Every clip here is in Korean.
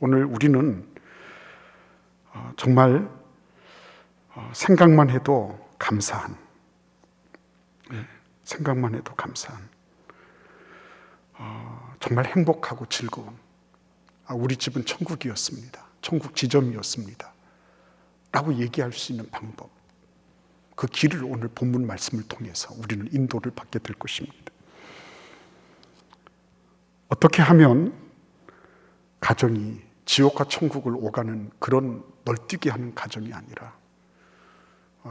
오늘 우리는 정말 생각만 해도 감사한, 생각만 해도 감사한, 정말 행복하고 즐거운, 우리 집은 천국이었습니다, 천국 지점이었습니다 라고 얘기할 수 있는 방법, 그 길을 오늘 본문 말씀을 통해서 우리는 인도를 받게 될 것입니다. 어떻게 하면 가정이 지옥과 천국을 오가는 그런 널뛰게 하는 가정이 아니라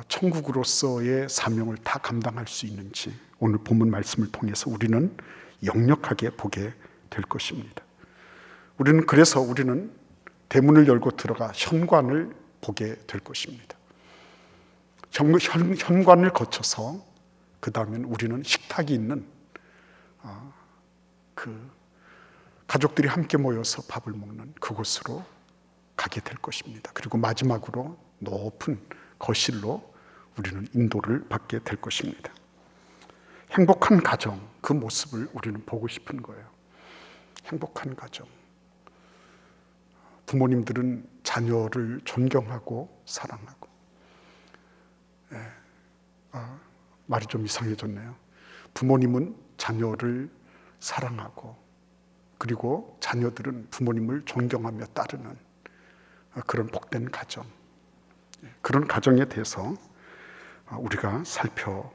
천국으로서의 사명을 다 감당할 수 있는지 오늘 본문 말씀을 통해서 우리는 역력하게 보게 될 것입니다. 그래서 우리는 대문을 열고 들어가 현관을 보게 될 것입니다. 현관을 거쳐서 그 다음엔 우리는 식탁이 있는 가족들이 함께 모여서 밥을 먹는 그곳으로 가게 될 것입니다. 그리고 마지막으로 높은 거실로 우리는 인도를 받게 될 것입니다. 행복한 가정, 그 모습을 우리는 보고 싶은 거예요. 행복한 가정. 부모님들은 자녀를 존경하고 사랑하고, 말이 좀 이상해졌네요. 부모님은 자녀를 사랑하고, 그리고 자녀들은 부모님을 존경하며 따르는 그런 복된 가정, 그런 가정에 대해서 우리가 살펴보게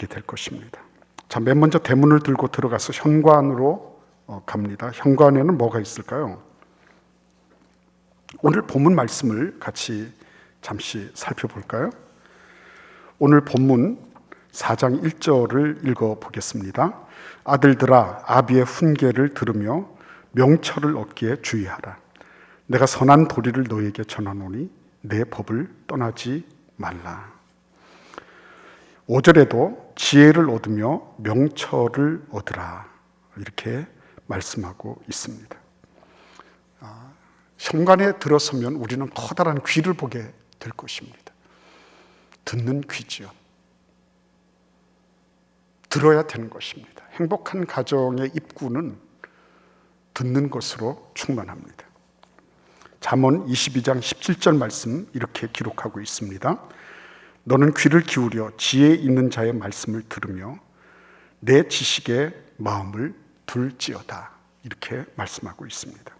될 것입니다. 자, 맨 먼저 대문을 들고 들어가서 현관으로 갑니다. 현관에는 뭐가 있을까요? 오늘 본문 말씀을 같이 잠시 살펴볼까요? 오늘 본문 4장 1절을 읽어보겠습니다. 아들들아, 아비의 훈계를 들으며 명철을 얻기에 주의하라. 내가 선한 도리를 너에게 전하노니 내 법을 떠나지 말라. 5절에도 지혜를 얻으며 명철을 얻으라, 이렇게 말씀하고 있습니다. 현관에 들어서면 우리는 커다란 귀를 보게 될 것입니다. 듣는 귀지요. 들어야 되는 것입니다. 행복한 가정의 입구는 듣는 것으로 충만합니다. 잠언 22장 17절 말씀 이렇게 기록하고 있습니다. 너는 귀를 기울여 지혜 있는 자의 말씀을 들으며 내 지식에 마음을 둘지어다, 이렇게 말씀하고 있습니다.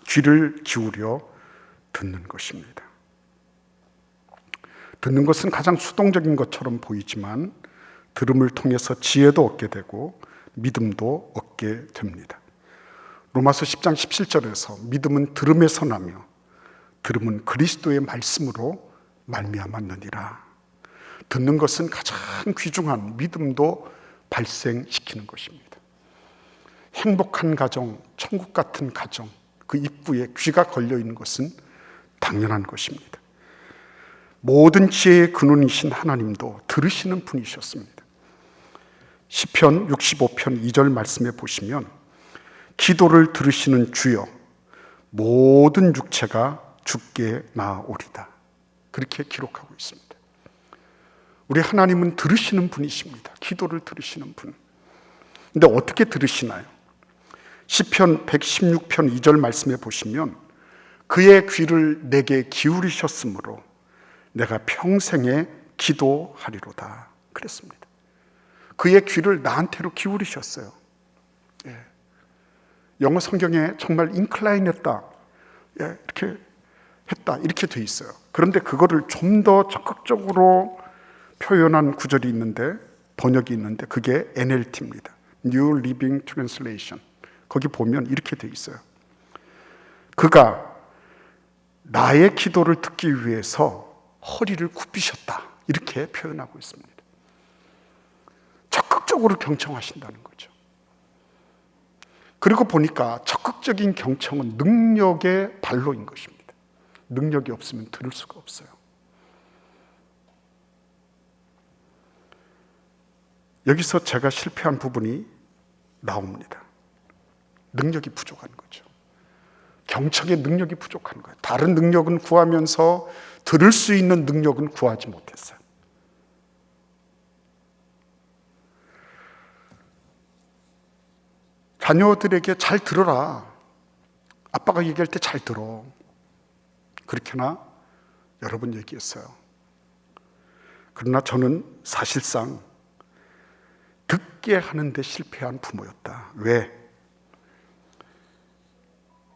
귀를 기울여 듣는 것입니다. 듣는 것은 가장 수동적인 것처럼 보이지만 들음을 통해서 지혜도 얻게 되고 믿음도 얻게 됩니다. 로마서 10장 17절에서 믿음은 들음에서 나며 들음은 그리스도의 말씀으로 말미암았느니라. 듣는 것은 가장 귀중한 믿음도 발생시키는 것입니다. 행복한 가정, 천국 같은 가정, 그 입구에 귀가 걸려 있는 것은 당연한 것입니다. 모든 지혜의 근원이신 하나님도 들으시는 분이셨습니다. 시편 65편 2절 말씀에 보시면 기도를 들으시는 주여 모든 육체가 주께 나아오리다, 그렇게 기록하고 있습니다. 우리 하나님은 들으시는 분이십니다. 기도를 들으시는 분. 근데 어떻게 들으시나요? 시편 116편 2절 말씀에 보시면 그의 귀를 내게 기울이셨으므로 내가 평생에 기도하리로다, 그랬습니다. 그의 귀를 나한테로 기울이셨어요. 영어 성경에 정말 인클라인했다, 이렇게 했다, 이렇게 돼 있어요. 그런데 그거를 좀 더 적극적으로 표현한 구절이 있는데, 번역이 있는데, 그게 NLT입니다. New Living Translation. 거기 보면 이렇게 돼 있어요. 그가 나의 기도를 듣기 위해서 허리를 굽히셨다, 이렇게 표현하고 있습니다. 적극적으로 경청하신다는 거죠. 그리고 보니까 적극적인 경청은 능력의 발로인 것입니다. 능력이 없으면 들을 수가 없어요. 여기서 제가 실패한 부분이 나옵니다. 능력이 부족한 거죠. 경청의 능력이 부족한 거예요. 다른 능력은 구하면서 들을 수 있는 능력은 구하지 못했어요. 자녀들에게 잘 들어라, 아빠가 얘기할 때 잘 들어. 그렇게나 여러 번 얘기했어요. 그러나 저는 사실상 듣게 하는데 실패한 부모였다. 왜?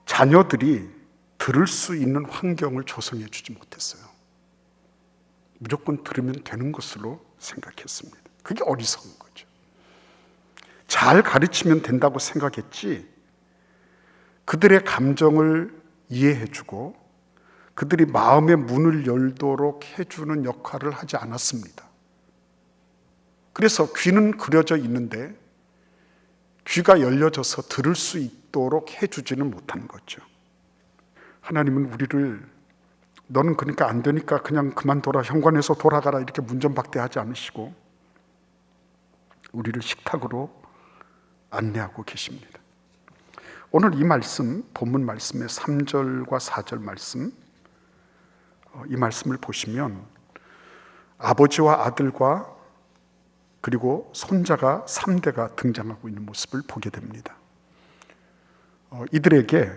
자녀들이 들을 수 있는 환경을 조성해 주지 못했어요. 무조건 들으면 되는 것으로 생각했습니다. 그게 어리석은 거죠. 잘 가르치면 된다고 생각했지, 그들의 감정을 이해해주고 그들이 마음의 문을 열도록 해주는 역할을 하지 않았습니다. 그래서 귀는 그려져 있는데 귀가 열려져서 들을 수 있도록 해주지는 못한 거죠. 하나님은 우리를 너는 그러니까 안 되니까 그냥 그만둬라, 현관에서 돌아가라 이렇게 문전박대하지 않으시고 우리를 식탁으로 안내하고 계십니다. 오늘 이 말씀, 본문 말씀의 3절과 4절 말씀, 이 말씀을 보시면 아버지와 아들과 그리고 손자가 3대가 등장하고 있는 모습을 보게 됩니다. 이들에게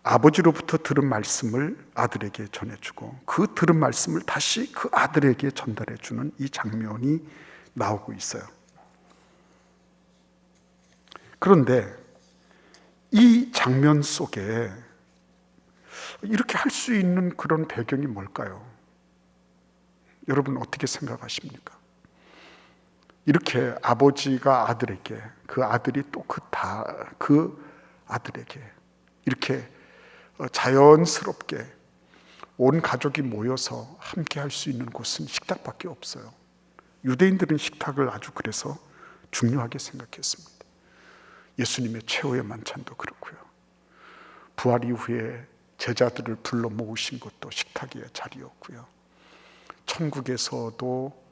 아버지로부터 들은 말씀을 아들에게 전해주고 그 들은 말씀을 다시 그 아들에게 전달해주는 이 장면이 나오고 있어요. 그런데 이 장면 속에 이렇게 할 수 있는 그런 배경이 뭘까요? 여러분 어떻게 생각하십니까? 이렇게 아버지가 아들에게, 그 아들이 또 그 아들에게 이렇게 자연스럽게 온 가족이 모여서 함께 할 수 있는 곳은 식탁밖에 없어요. 유대인들은 식탁을 아주 그래서 중요하게 생각했습니다. 예수님의 최후의 만찬도 그렇고요. 부활 이후에 제자들을 불러 모으신 것도 식탁의 자리였고요. 천국에서도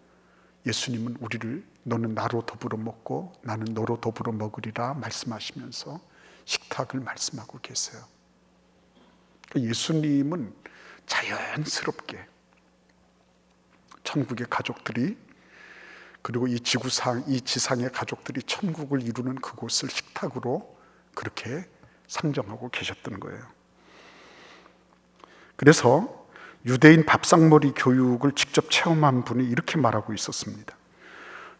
예수님은 우리를 너는 나로 더불어 먹고 나는 너로 더불어 먹으리라 말씀하시면서 식탁을 말씀하고 계세요. 예수님은 자연스럽게 천국의 가족들이, 그리고 이 지상의 가족들이 천국을 이루는 그곳을 식탁으로 그렇게 상정하고 계셨던 거예요. 그래서 유대인 밥상머리 교육을 직접 체험한 분이 이렇게 말하고 있었습니다.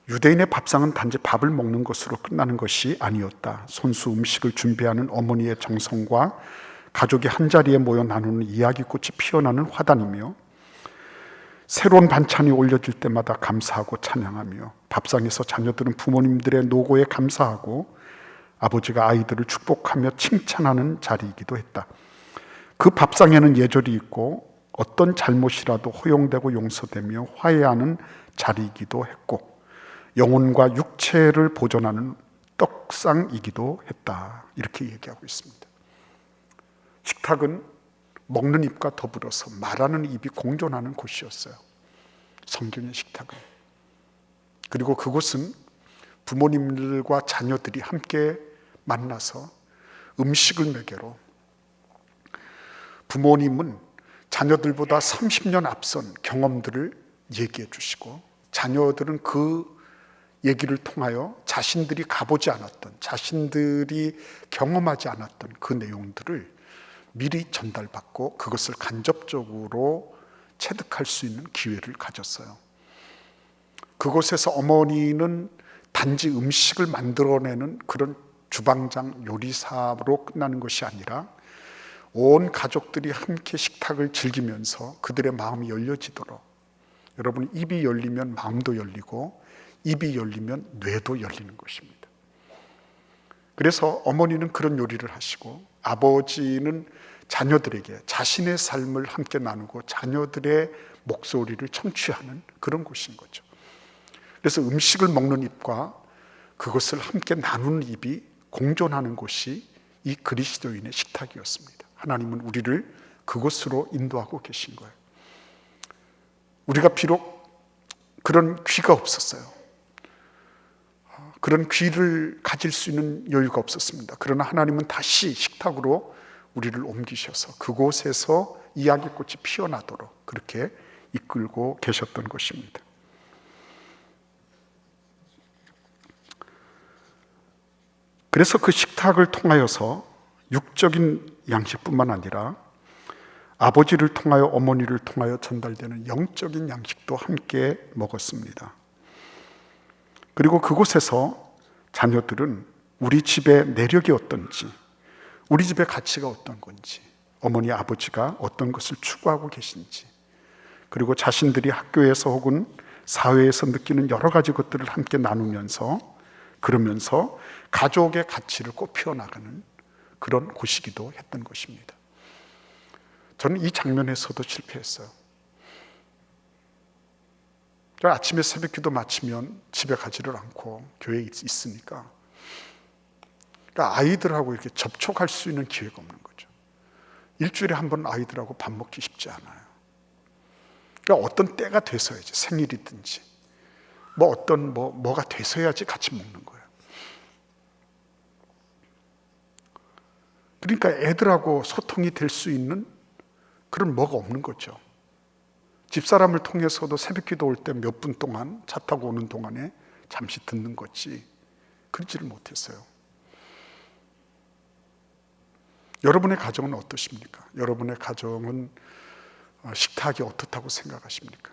유대인의 밥상은 단지 밥을 먹는 것으로 끝나는 것이 아니었다. 손수 음식을 준비하는 어머니의 정성과 가족이 한자리에 모여 나누는 이야기꽃이 피어나는 화단이며, 새로운 반찬이 올려질 때마다 감사하고 찬양하며, 밥상에서 자녀들은 부모님들의 노고에 감사하고 아버지가 아이들을 축복하며 칭찬하는 자리이기도 했다. 그 밥상에는 예절이 있고 어떤 잘못이라도 허용되고 용서되며 화해하는 자리이기도 했고, 영혼과 육체를 보존하는 떡상이기도 했다. 이렇게 얘기하고 있습니다. 식탁은 먹는 입과 더불어서 말하는 입이 공존하는 곳이었어요. 성경의 식탁은. 그리고 그곳은 부모님들과 자녀들이 함께 만나서 음식을 매개로, 부모님은 자녀들보다 30년 앞선 경험들을 얘기해 주시고 자녀들은 그 얘기를 통하여 자신들이 가보지 않았던, 자신들이 경험하지 않았던 그 내용들을 미리 전달받고 그것을 간접적으로 체득할 수 있는 기회를 가졌어요. 그곳에서 어머니는 단지 음식을 만들어내는 그런 주방장 요리사로 끝나는 것이 아니라 온 가족들이 함께 식탁을 즐기면서 그들의 마음이 열려지도록, 여러분 입이 열리면 마음도 열리고 입이 열리면 뇌도 열리는 것입니다. 그래서 어머니는 그런 요리를 하시고 아버지는 자녀들에게 자신의 삶을 함께 나누고 자녀들의 목소리를 청취하는 그런 곳인 거죠. 그래서 음식을 먹는 입과 그것을 함께 나누는 입이 공존하는 곳이 이 그리스도인의 식탁이었습니다. 하나님은 우리를 그곳으로 인도하고 계신 거예요. 우리가 비록 그런 귀가 없었어요. 그런 귀를 가질 수 있는 여유가 없었습니다. 그러나 하나님은 다시 식탁으로 우리를 옮기셔서 그곳에서 이야기꽃이 피어나도록 그렇게 이끌고 계셨던 것입니다. 그래서 그 식탁을 통하여서 육적인 양식뿐만 아니라 아버지를 통하여 어머니를 통하여 전달되는 영적인 양식도 함께 먹었습니다. 그리고 그곳에서 자녀들은 우리 집의 내력이 어떤지, 우리 집의 가치가 어떤 건지, 어머니 아버지가 어떤 것을 추구하고 계신지, 그리고 자신들이 학교에서 혹은 사회에서 느끼는 여러 가지 것들을 함께 나누면서, 그러면서 가족의 가치를 꽃피워 나가는 그런 곳이기도 했던 것입니다. 저는 이 장면에서도 실패했어요. 아침에 새벽기도 마치면 집에 가지를 않고 교회에 있으니까, 그러니까 아이들하고 이렇게 접촉할 수 있는 기회가 없는 거죠. 일주일에 한 번 아이들하고 밥 먹기 쉽지 않아요. 그러니까 어떤 때가 돼서야지, 생일이든지 뭐가 돼서야지 같이 먹는 거예요. 그러니까 애들하고 소통이 될 수 있는 그런 뭐가 없는 거죠. 집사람을 통해서도 새벽기도 올 때 몇 분 동안 차 타고 오는 동안에 잠시 듣는 거지 그러지를 못했어요. 여러분의 가정은 어떠십니까? 여러분의 가정은 식탁이 어떻다고 생각하십니까?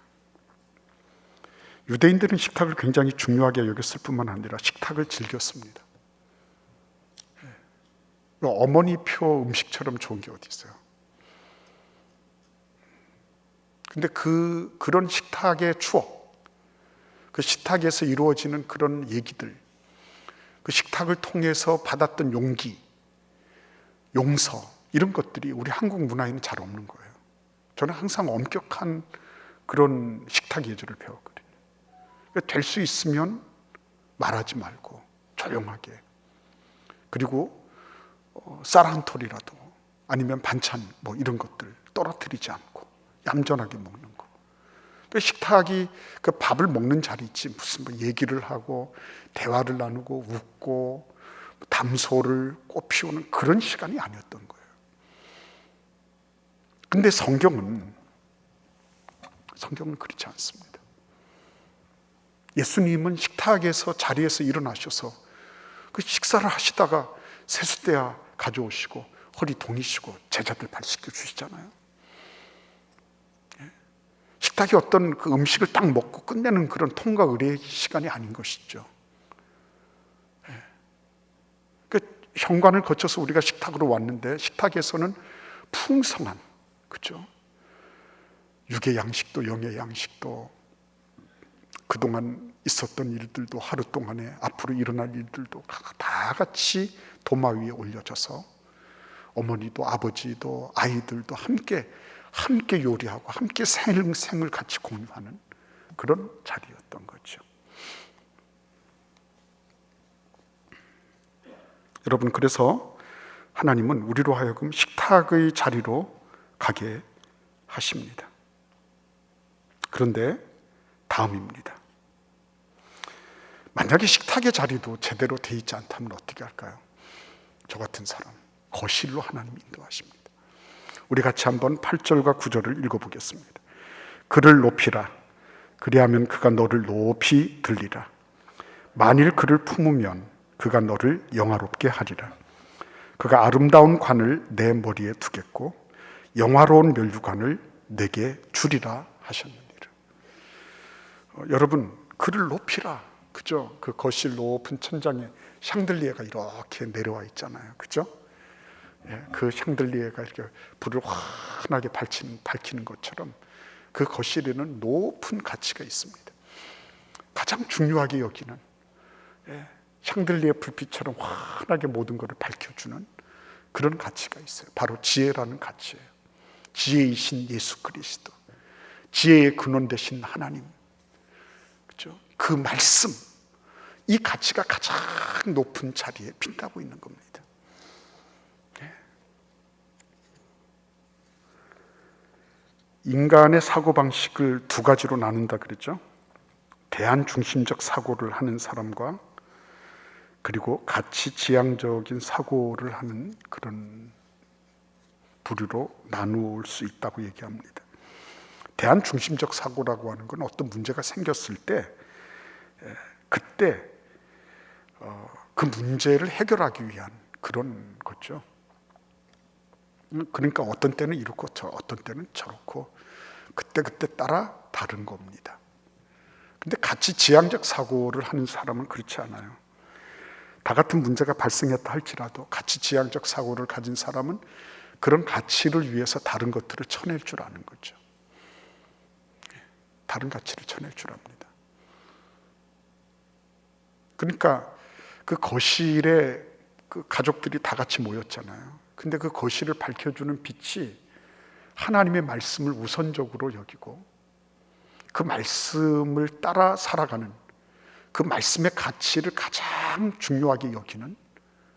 유대인들은 식탁을 굉장히 중요하게 여겼을 뿐만 아니라 식탁을 즐겼습니다. 어머니표 음식처럼 좋은 게 어디 있어요? 근데 그런 식탁의 추억, 그 식탁에서 이루어지는 그런 얘기들, 그 식탁을 통해서 받았던 용기, 용서, 이런 것들이 우리 한국 문화에는 잘 없는 거예요. 저는 항상 엄격한 그런 식탁 예절을 배웠거든요. 될 수 있으면 말하지 말고 조용하게, 그리고 쌀 한 톨이라도 아니면 반찬 이런 것들 떨어뜨리지 않고 얌전하게 먹는 거. 식탁이 그 밥을 먹는 자리지 무슨 얘기를 하고 대화를 나누고 웃고 담소를 꽃피우는 그런 시간이 아니었던 거예요. 근데 성경은 그렇지 않습니다. 예수님은 식탁에서 자리에서 일어나셔서 그 식사를 하시다가 세숫대야 가져오시고 허리 동이시고 제자들 발 씻겨주시잖아요. 식탁이 어떤 그 음식을 딱 먹고 끝내는 그런 통과 의례의 시간이 아닌 것이죠. 그 현관을 거쳐서 우리가 식탁으로 왔는데 식탁에서는 풍성한, 그죠? 육의 양식도 영의 양식도 그동안 있었던 일들도 하루 동안에 앞으로 일어날 일들도 다 같이 도마 위에 올려져서 어머니도 아버지도 아이들도 함께 요리하고 함께 생을 같이 공유하는 그런 자리였던 거죠. 여러분, 그래서 하나님은 우리로 하여금 식탁의 자리로 가게 하십니다. 그런데 다음입니다. 만약에 식탁의 자리도 제대로 돼 있지 않다면 어떻게 할까요? 저 같은 사람, 거실로 하나님 인도하십니다. 우리 같이 한번 8절과 9절을 읽어보겠습니다. 그를 높이라. 그리하면 그가 너를 높이 들리라. 만일 그를 품으면 그가 너를 영화롭게 하리라. 그가 아름다운 관을 내 머리에 두겠고 영화로운 면류관을 내게 주리라 하셨느니라. 여러분, 그를 높이라. 그죠? 그 거실 높은 천장에 샹들리에가 이렇게 내려와 있잖아요. 그죠? 그 샹들리에가 이렇게 불을 환하게 밝히는 것처럼 그 거실에는 높은 가치가 있습니다. 가장 중요하게 여기는 샹들리에 불빛처럼 환하게 모든 것을 밝혀주는 그런 가치가 있어요. 바로 지혜라는 가치예요. 지혜이신 예수 그리스도, 지혜의 근원 되신 하나님, 그렇죠? 그 말씀, 이 가치가 가장 높은 자리에 빛나고 있는 겁니다. 인간의 사고방식을 두 가지로 나눈다 그랬죠. 대안중심적 사고를 하는 사람과 그리고 가치지향적인 사고를 하는 그런 부류로 나눌 수 있다고 얘기합니다. 대안중심적 사고라고 하는 건 어떤 문제가 생겼을 때 그때 그 문제를 해결하기 위한 그런 거죠. 그러니까 어떤 때는 이렇고 어떤 때는 저렇고 그때그때 따라 다른 겁니다. 근데 같이 지향적 사고를 하는 사람은 그렇지 않아요. 다 같은 문제가 발생했다 할지라도 같이 지향적 사고를 가진 사람은 그런 가치를 위해서 다른 것들을 쳐낼 줄 아는 거죠. 다른 가치를 쳐낼 줄 압니다. 그러니까 그 거실에 그 가족들이 다 같이 모였잖아요. 근데 그 거실을 밝혀주는 빛이 하나님의 말씀을 우선적으로 여기고 그 말씀을 따라 살아가는, 그 말씀의 가치를 가장 중요하게 여기는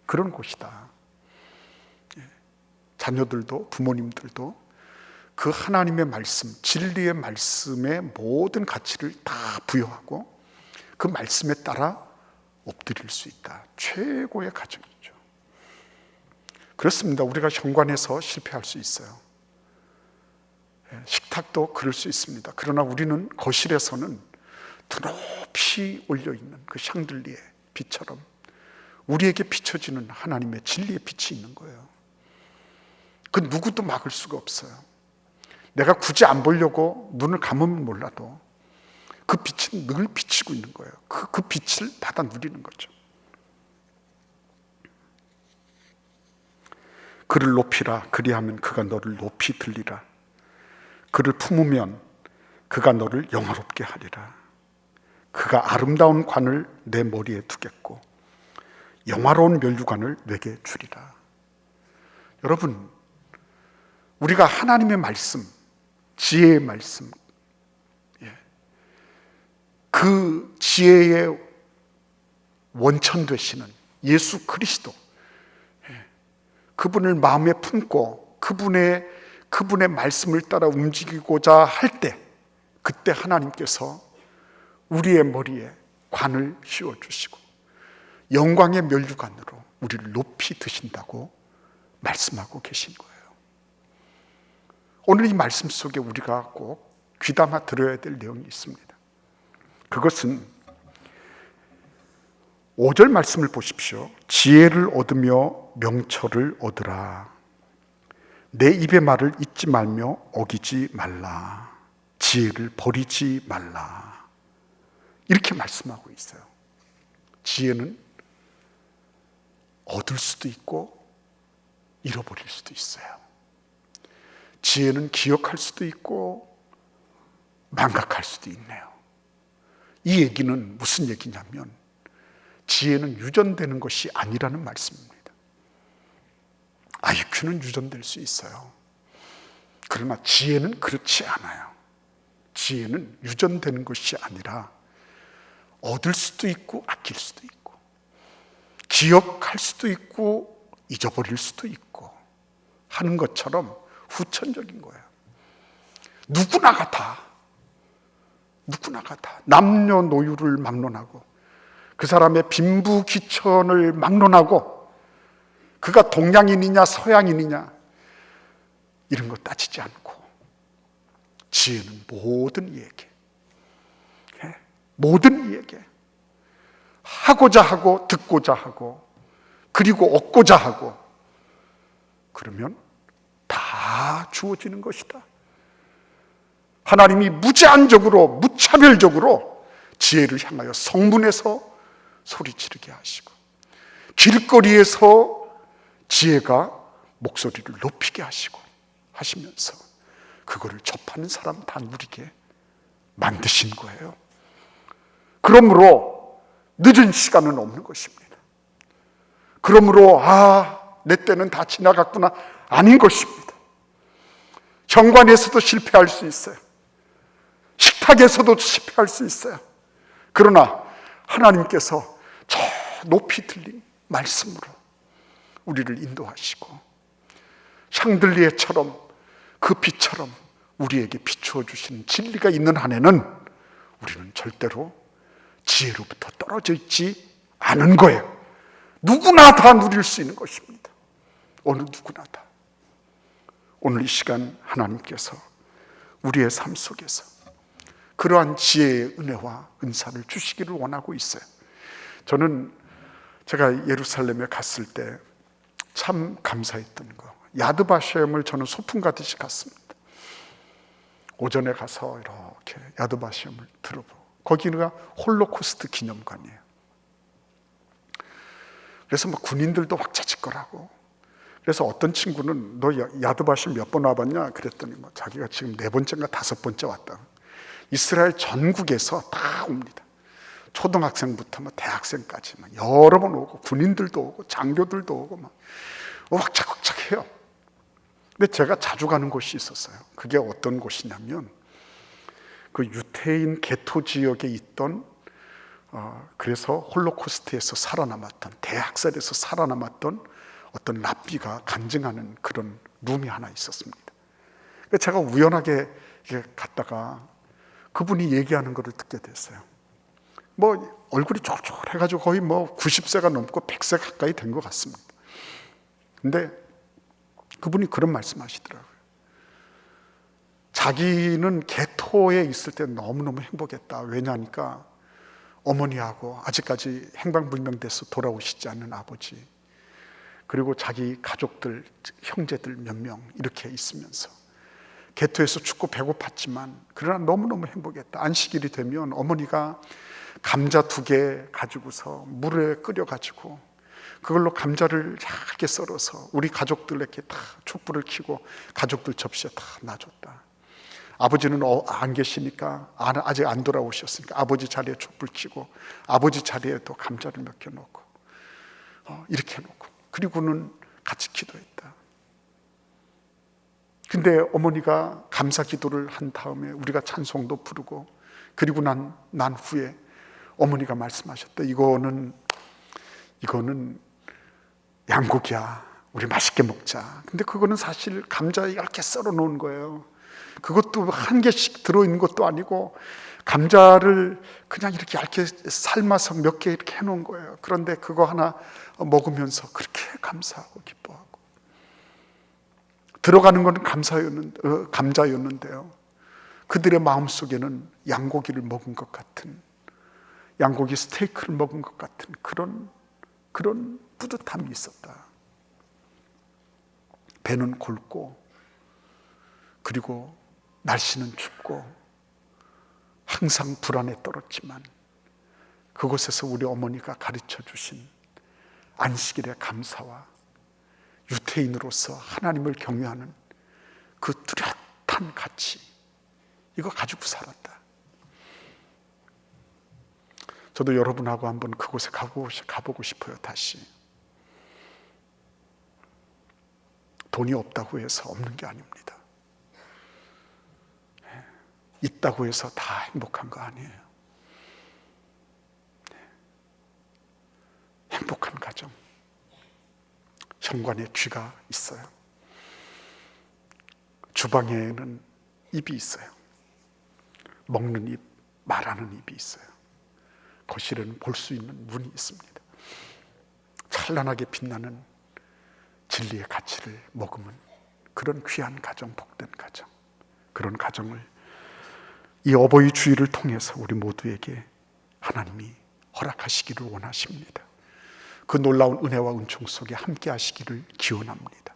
그런 곳이다. 자녀들도 부모님들도 그 하나님의 말씀, 진리의 말씀의 모든 가치를 다 부여하고 그 말씀에 따라 엎드릴 수 있다. 최고의 가정이죠. 그렇습니다. 우리가 현관에서 실패할 수 있어요. 식탁도 그럴 수 있습니다. 그러나 우리는 거실에서는 드높이 올려있는 그 샹들리에 빛처럼 우리에게 비춰지는 하나님의 진리의 빛이 있는 거예요. 그 누구도 막을 수가 없어요. 내가 굳이 안 보려고 눈을 감으면 몰라도 그 빛은 늘 비치고 있는 거예요. 그 빛을 받아 누리는 거죠. 그를 높이라. 그리하면 그가 너를 높이 들리라. 그를 품으면 그가 너를 영화롭게 하리라. 그가 아름다운 관을 내 머리에 두겠고 영화로운 면류관을 내게 주리라. 여러분, 우리가 하나님의 말씀, 지혜의 말씀, 그 지혜의 원천 되시는 예수 그리스도, 그분을 마음에 품고 그분의 말씀을 따라 움직이고자 할 때, 그때 하나님께서 우리의 머리에 관을 씌워주시고 영광의 면류관으로 우리를 높이 드신다고 말씀하고 계신 거예요. 오늘 이 말씀 속에 우리가 꼭 귀담아 들어야 될 내용이 있습니다. 그것은 5절 말씀을 보십시오. 지혜를 얻으며 명철을 얻으라. 내 입의 말을 잊지 말며 어기지 말라. 지혜를 버리지 말라. 이렇게 말씀하고 있어요. 지혜는 얻을 수도 있고 잃어버릴 수도 있어요. 지혜는 기억할 수도 있고 망각할 수도 있네요. 이 얘기는 무슨 얘기냐면 지혜는 유전되는 것이 아니라는 말씀입니다. IQ는 유전될 수 있어요. 그러나 지혜는 그렇지 않아요. 지혜는 유전되는 것이 아니라 얻을 수도 있고 아낄 수도 있고 기억할 수도 있고 잊어버릴 수도 있고 하는 것처럼 후천적인 거예요. 누구나가 다 남녀노유를 막론하고 그 사람의 빈부귀천을 막론하고 그가 동양인이냐 서양인이냐 이런 거 따지지 않고 지혜는 모든 이에게 하고자 하고 듣고자 하고 그리고 얻고자 하고 그러면 다 주어지는 것이다. 하나님이 무제한적으로 무차별적으로 지혜를 향하여 성문에서 소리지르게 하시고 길거리에서 지혜가 목소리를 높이게 하시고 하시면서 그거를 접하는 사람 다 누리게 만드신 거예요. 그러므로 늦은 시간은 없는 것입니다. 그러므로 내 때는 다 지나갔구나 아닌 것입니다. 현관에서도 실패할 수 있어요. 식탁에서도 실패할 수 있어요. 그러나 하나님께서 저 높이 들린 말씀으로 우리를 인도하시고 샹들리에처럼 그 빛처럼 우리에게 비추어 주시는 진리가 있는 한에는 우리는 절대로 지혜로부터 떨어져 있지 않은 거예요. 누구나 다 누릴 수 있는 것입니다. 어느 누구나 다. 오늘 이 시간 하나님께서 우리의 삶 속에서 그러한 지혜의 은혜와 은사를 주시기를 원하고 있어요. 저는 제가 예루살렘에 갔을 때 참 감사했던 거, 야드바셴을 저는 소풍 가듯이 갔습니다. 오전에 가서 이렇게 야드바셴을 들어보고, 거기가 홀로코스트 기념관이에요. 그래서 막 군인들도 왁자지껄하고, 그래서 어떤 친구는 너 야드바셴 몇 번 와봤냐 그랬더니 뭐 자기가 지금 4번째인가 5번째 왔다. 이스라엘 전국에서 다 옵니다. 초등학생부터 뭐 대학생까지 막 여러 번 오고, 군인들도 오고 장교들도 오고 막 왁짝왁짝해요. 근데 제가 자주 가는 곳이 있었어요. 그게 어떤 곳이냐면 그 유태인 게토 지역에 있던 그래서 홀로코스트에서 살아남았던, 대학살에서 살아남았던 어떤 랍비가 간증하는 그런 룸이 하나 있었습니다. 제가 우연하게 갔다가 그분이 얘기하는 것을 듣게 됐어요. 뭐 얼굴이 쫄쫄해가지고 거의 뭐 90세가 넘고 100세 가까이 된 것 같습니다. 근데 그분이 그런 말씀하시더라고요. 자기는 게토에 있을 때 너무너무 행복했다. 왜냐하니까 어머니하고 아직까지 행방불명돼서 돌아오시지 않는 아버지, 그리고 자기 가족들, 형제들 몇 명 이렇게 있으면서 게토에서 춥고 배고팠지만 그러나 너무너무 행복했다. 안식일이 되면 어머니가 감자 2개 가지고서 물에 끓여가지고 그걸로 감자를 얇게 썰어서 우리 가족들에게 다 촛불을 켜고 가족들 접시에 다 놔줬다. 아버지는 안 계시니까, 아직 안 돌아오셨으니까 아버지 자리에 촛불 켜고 아버지 자리에도 감자를 몇 개 놓고 이렇게 놓고, 그리고는 같이 기도했다. 근데 어머니가 감사 기도를 한 다음에 우리가 찬송도 부르고, 그리고 난 후에 어머니가 말씀하셨다. 이거는 양고기야. 우리 맛있게 먹자. 근데 그거는 사실 감자 이렇게 썰어 놓은 거예요. 그것도 한 개씩 들어있는 것도 아니고 감자를 그냥 이렇게 얇게 삶아서 몇 개 이렇게 해놓은 거예요. 그런데 그거 하나 먹으면서 그렇게 감사하고 기뻐하고, 들어가는 건 감자였는데요. 그들의 마음속에는 양고기를 먹은 것 같은, 양고기 스테이크를 먹은 것 같은 그런 뿌듯함이 있었다. 배는 굵고, 그리고 날씨는 춥고 항상 불안에 떨었지만 그곳에서 우리 어머니가 가르쳐 주신 안식일의 감사와 유태인으로서 하나님을 경외하는 그 뚜렷한 가치, 이거 가지고 살았다. 저도 여러분하고 한번 그곳에 가보고 싶어요. 다시. 돈이 없다고 해서 없는 게 아닙니다. 있다고 해서 다 행복한 거 아니에요. 행복한 가정, 현관에 쥐가 있어요. 주방에는 입이 있어요. 먹는 입, 말하는 입이 있어요. 거실에는 볼 수 있는 문이 있습니다. 찬란하게 빛나는 진리의 가치를 머금은 그런 귀한 가정, 복된 가정, 그런 가정을 이 어버이 주일을 통해서 우리 모두에게 하나님이 허락하시기를 원하십니다. 그 놀라운 은혜와 은총 속에 함께 하시기를 기원합니다.